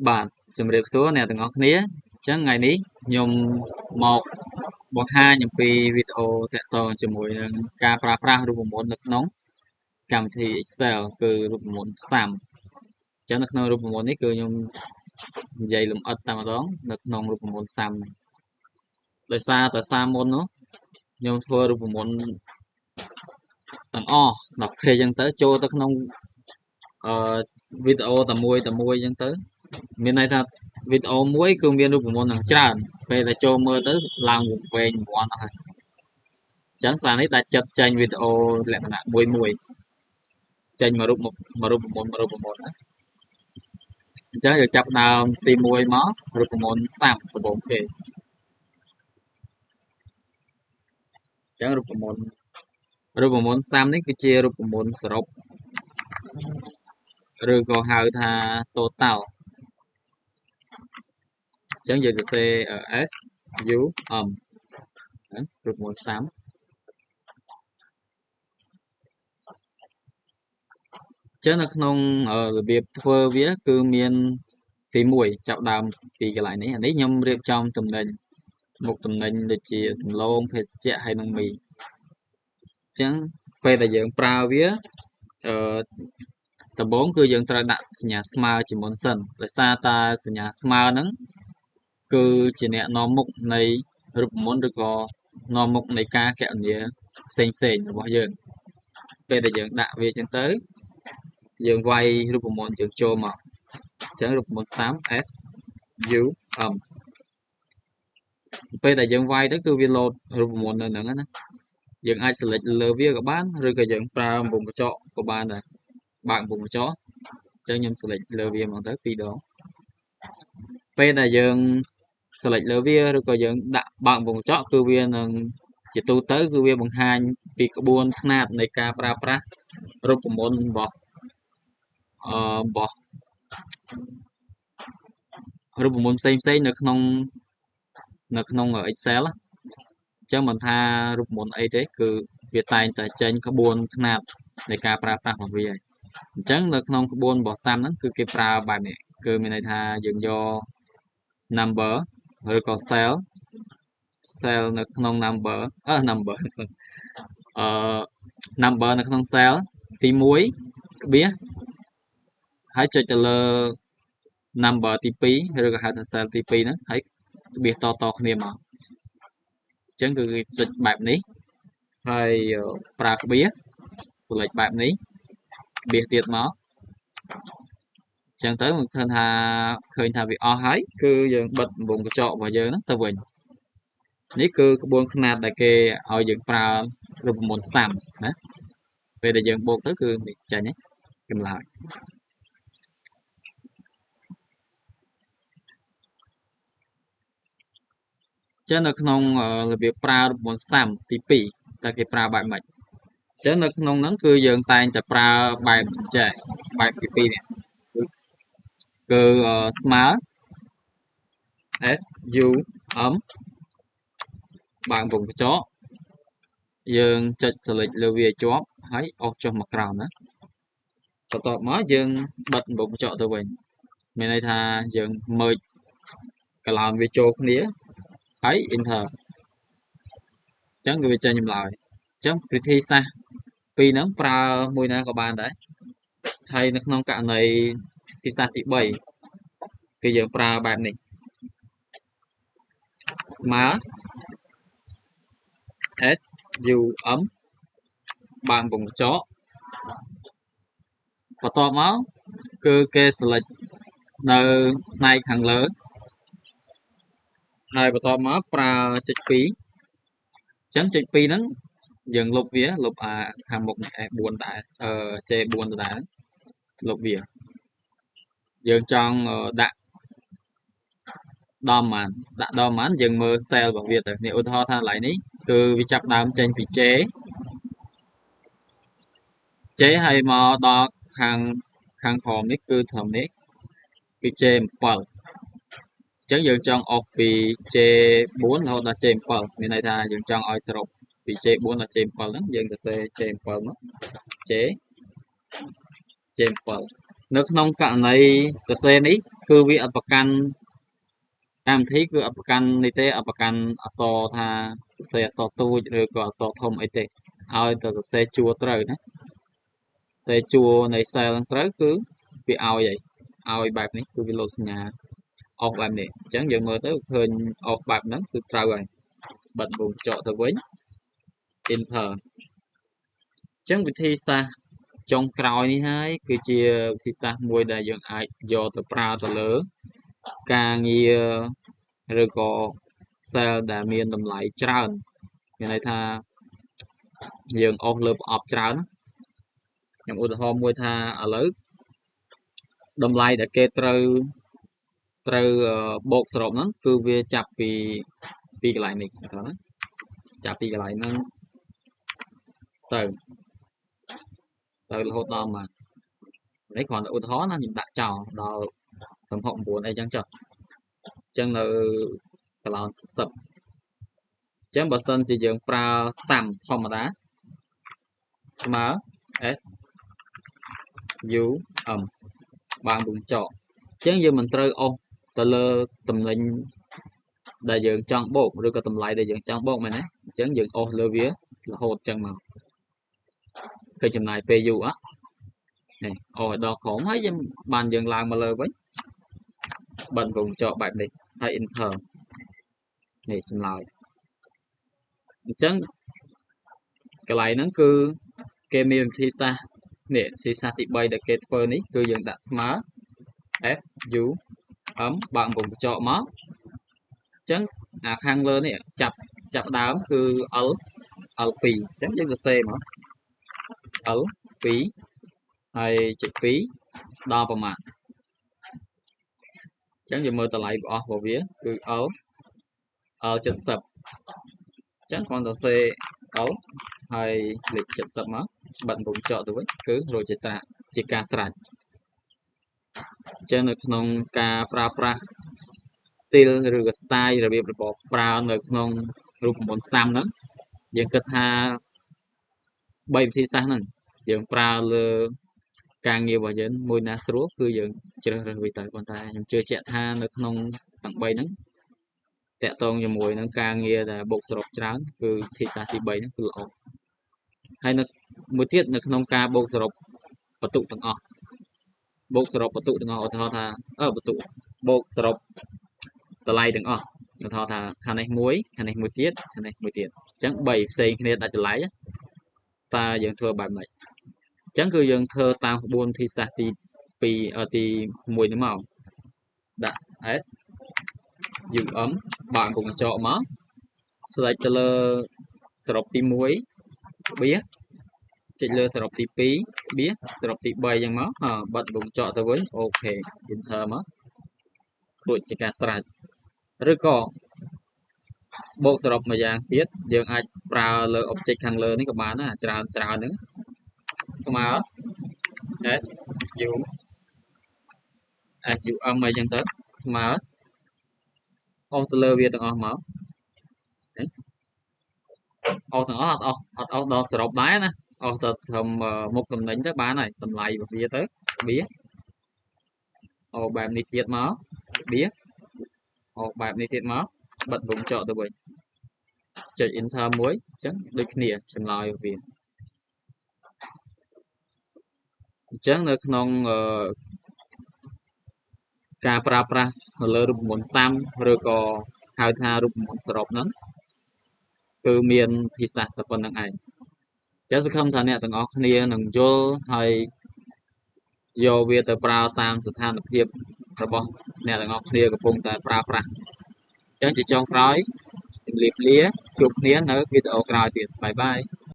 បាទជំរាបសួរអ្នកទាំងអស់គ្នាអញ្ចឹងថ្ងៃនេះខ្ញុំមកបង្ហាញអំពីវីដេអូទាក់ទងជាមួយនឹងការប្រើប្រាស់រូបមន្តនៅក្នុងកម្មវិធី Excel គឺរូបមន្ត SUM អញ្ចឹងនៅក្នុងរូបមន្តនេះគឺខ្ញុំនិយាយលម្អិតតែម្ដងនៅក្នុងរូបមន្ត SUM នេះដោយសារតែ SUM មុននោះខ្ញុំធ្វើរូបមន្តទាំងអស់10K អញ្ចឹងទៅចូលទៅក្នុងវីដេអូតែមួយអញ្ចឹងទៅមានន័យថាវីដេអូមួយគឺមានរូបមន្តនឹងច្រើនពេលតែចូលមើលទៅឡើងវែងរង្វាន់អស់ហើយអញ្ចឹងសារនេះដាច់ចិត្តចេញវីដេអូលក្ខណៈមួយចេញមករូបមន្តណាអញ្ចឹងយើងចាប់ដើមទី1មករូបមន្តសាំដំបូងគេអញ្ចឹងរូបមន្តសាំនេះគឺជារូបមន្តសរុបឬក៏ហៅថា total អញ្ចឹងយើងសរសេរ S U M រូបមន្តសាំចឹងនៅក្នុងរបៀបធ្វើវាគឺមានទី1ចាប់ដើមពីកន្លែងនេះអានេះខ្ញុំរៀបចំតំណែងមុខតំណែងដូចជាដំឡូងភេសជ្ជៈហើយនឹងមីអញ្ចឹងពេលដែលយើងប្រើវាដំបូងគឺយើងត្រូវដាក់សញ្ញាស្មើជាមុនសិនដោយសារតែសញ្ញាស្មើហ្នឹងគឺជាអ្នកនាំមុខនៃរូបមន្តឬក៏នាំមុខនៃការគណនាផ្សេងរបស់យើងពេលដែលយើងដាក់វាចឹងទៅយើងវាយរូបមន្តយើងចូលមកអញ្ចឹងរូបមន្ត SUM S U M ពេលដែលយើងវាយទៅគឺវាលោតរូបមន្តនៅហ្នឹងណាយើងអាច select លើវាក៏បានឬក៏យើងប្រើបំពង់កញ្ចក់ក៏បានដែរបើកបំពង់កញ្ចក់អញ្ចឹងខ្ញុំ select លើវាមកទៅ2ដងពេលដែលយើង select លើវាឬក៏យើងដាក់បើកបំពង់កញ្ចក់គឺវានឹងជាទូទៅគឺវាបង្ហាញពីក្បួនខ្នាតនៃការប្រើប្រាស់រូបមន្តរបស់រូបមន្តផ្សេងនៅក្នុង Excel អញ្ចឹងមិនថារូបមន្តអីទេគឺវាតែងតែចេញក្បួនខ្នាតនៃការប្រើប្រាស់របស់វាអញ្ចឹងនៅក្នុងក្បួនរបស់ SUM ហ្នឹងគឺគេប្រើបែបនេះគឺមានន័យថាយើងយក number ឬក៏ cell នៅក្នុង number នៅក្នុង cell ទី1ក្បៀសហើយចុចទៅលើ number ទី2ឬក៏ហៅថា cell ទី2ហ្នឹងហើយក្បៀសតគ្នាមកអញ្ចឹងគឺគេចុចបែបនេះហើយប្រើក្បៀស select បែបនេះក្បៀសទៀតមកអញ្ចឹងទៅមិនឃើញថាវាអស់ហើយគឺយើងបិទបំពង់កញ្ចក់របស់យើងហ្នឹងទៅវិញនេះគឺក្បួនខ្នាតដែលគេឲ្យយើងប្រើរូបមន្ត SUM ណាពេលដែលយើងបូកទៅគឺនេះចេញចម្លើយចឹងនៅក្នុងរបៀបប្រើរូបមន្ត SUM ទី2តើគេប្រើបែបម៉េចចឹងនៅក្នុងហ្នឹងគឺយើងតែងតែប្រើបែបចែកបែបទី2នេះគឺស្មើ S U M បើកបំពង់កញ្ចក់យើងចុច select លើវាជាប់ហើយអូសចុះមកក្រោមណាបន្ទាប់មកយើងបិទបំពង់កញ្ចក់ទៅវិញមានន័យថាយើង merge កន្លោនវាចូលគ្នាហើយ enter អញ្ចឹងវាចេញចម្លើយអញ្ចឹងវិធីសាស្ត្រពីរហ្នឹងប្រើមួយណាក៏បានដែរហើយនៅក្នុងករណីវិធីសាស្ត្រទី3គឺយើងប្រើបែបនេះស្មើ S U M បើកបំពង់កញ្ចក់បន្ទាប់មកគឺគេ select នៅផ្នែកខាងលើហើយបន្ទាប់មកប្រើចុច2អញ្ចឹងចុច2ហ្នឹងយើងលុបវាលុបខាងមុខ F4 ដែរJ4 ដែរលុបវាយើងចង់ដាក់ដល់ប៉ុន្មានយើងមើល cell របស់វាទៅនេះឧទាហរណ៍ថាកន្លែងនេះគឺវាចាប់ដើមចេញពី J ហើយមកដល់ខាងក្រោមនេះគឺត្រឹមនេះគឺ J7 អញ្ចឹងយើងចង់អស់ពី J4 រហូតដល់ J7 មានន័យថាយើងចង់ឲ្យសរុបពី J4 ដល់ J7 ហ្នឹងយើងសរសេរ J7 មក J7 នៅក្នុងករណីសរសេរនេះគឺវាអត់ប្រកាន់កម្មវិធីគឺអត់ប្រកាន់នេះទេអត់ប្រកាន់អក្សរថាសរសេរអក្សរទូចឬក៏អក្សរធំអីទេឲ្យតែសរសេរជួរត្រូវណាសរសេរជួរនៃ cell ហ្នឹងត្រូវគឺវាឲ្យបែបនេះគឺវាលោតសញ្ញា off បែបនេះអញ្ចឹងយើងមើលទៅឃើញ off បែបហ្នឹងគឺត្រូវហើយបិទវងចកទៅវិញ enter អញ្ចឹងវិធីសាស្ត្រចុងក្រោយនេះហើយគឺជាវិធីសាស្ត្រមួយដែលយើងអាចយកទៅប្រើទៅលើការងារឬក៏ cell ដែលមានតម្លៃច្រើនមានន័យថាយើងអស់លើប្រអប់ច្រើនខ្ញុំឧទាហរណ៍មួយថាឥឡូវតម្លៃដែលគេត្រូវបូកសរុបហ្នឹងគឺវាចាប់ពីកន្លែងនេះណាចាប់ពីកន្លែងហ្នឹងទៅរហូតដល់មកនេះគ្រាន់តែឧទាហរណ៍ណាខ្ញុំដាក់ចោលដល់69អីចឹងចុះអញ្ចឹងនៅកន្លង10អញ្ចឹងបើសិនជាយើងប្រើសាំធម្មតាស្មើ s u m បានវងចកអញ្ចឹងយើងមិនត្រូវអស់ទៅលើតំណែងដែលយើងចង់បូកឬក៏តម្លៃដែលយើងចង់បូកមែនទេអញ្ចឹងយើងអស់លើវារហូតអញ្ចឹងមកឃើញចំណាយពេលយូរអត់នេះអស់ដល់ក្រោមហើយយើងឡើងមកលើវិញបិទវងចកបែបនេះហើយ enter នេះចម្លើយអញ្ចឹងកន្លែងហ្នឹងគឺគេមានវិធីសាស្ត្រនេះវិធីសាស្ត្រទី3ដែលគេធ្វើនេះគឺយើងដាក់ស្មើ f u m បើកវងចកមកអញ្ចឹងអាខាងលើនេះចាប់ដើមគឺ l l2 អញ្ចឹងយើងសរសេរមក l2 ហើយចុច2ដល់ប្រមាណអញ្ចឹងយើងមើលតម្លៃរបស់វាគឺ l 70អញ្ចឹងគ្រាន់តែសរសេរ l ហើយលេខ70មកបិទវងចកទៅវិញគឺរួចជាការស្រេចអញ្ចឹងនៅក្នុងការប្រើប្រាស់ style ឬក៏ style របៀបរបបប្រើនៅក្នុងរូបមន្តសាំហ្នឹងយើងគិតថា3វិធីសាស្ត្រហ្នឹងយើងប្រើលើការងាររបស់យើងមួយណាស្រួលគឺយើងជ្រើសរើសវាទៅប៉ុន្តែខ្ញុំជឿជាក់ថានៅក្នុងទាំង3ហ្នឹងតកតងជាមួយនឹងការងារដែលបូកសរុបច្រើនគឺវិធីសាស្ត្រទី3ហ្នឹងគឺល្អហើយនៅមួយទៀតនៅក្នុងការបូកសរុបបន្ទុកទាំងអស់បូកសរុបបន្ទុកទាំងអស់ឧទាហរណ៍ថាបន្ទុកបូកសរុបតម្លៃទាំងអស់ឧទាហរណ៍ថាខាងនេះមួយខាងនេះមួយទៀតខាងនេះមួយទៀតអញ្ចឹង3ផ្សេងគ្នាដាច់តម្លៃតើយើងធ្វើបែបម៉េចអញ្ចឹងគឺយើងធ្វើតាមក្បួនវិធីសាស្ត្រទី1នេះមកដាក់ s u m បើកវងចកមកselect ទៅលើសរុបទី1បៀចុចលើសរុបទី2បៀសរុបទី3អញ្ចឹងមកបិទវងចកទៅវិញអូខេ enter មករួចជាការស្រេចឬក៏បូកសរុបមួយយ៉ាងទៀតយើងអាចប្រើលើ object ខាងលើនេះក៏បានដែរច្រើនហ្នឹងស្មើ s u m អីចឹងទៅស្មើអស់ទៅលើវាទាំងអស់មកអស់ទាំងអស់អត់អស់ដល់សរុបដែរណាអស់ទៅត្រឹមមុខតំណែងទៅបានហើយតម្លៃរបស់វាទៅបៀបែបនេះទៀតមកបៀបែបនេះទៀតមកបិទវងចកទៅវិញចុច enter មួយអញ្ចឹងដូចគ្នាចម្លើយរបស់វាអញ្ចឹងនៅក្នុងការប្រើប្រាស់នៅលើរូបមន្តសាំឬក៏ហៅថារូបមន្តសរុបហ្នឹងគឺមានវិធីសាស្ត្រតែប៉ុណ្្នឹងឯងចឹងសង្ឃឹមថាអ្នកទាំងអស់គ្នានឹងយល់ហើយយកវាទៅប្រើតាមស្ថានភាពរបស់អ្នកទាំងអស់គ្នាកំពុងតែប្រើប្រាស់អញ្ចឹងជាចុងក្រោយជម្រាបលាជួបគ្នានៅវីដេអូក្រោយទៀតបាយបាយ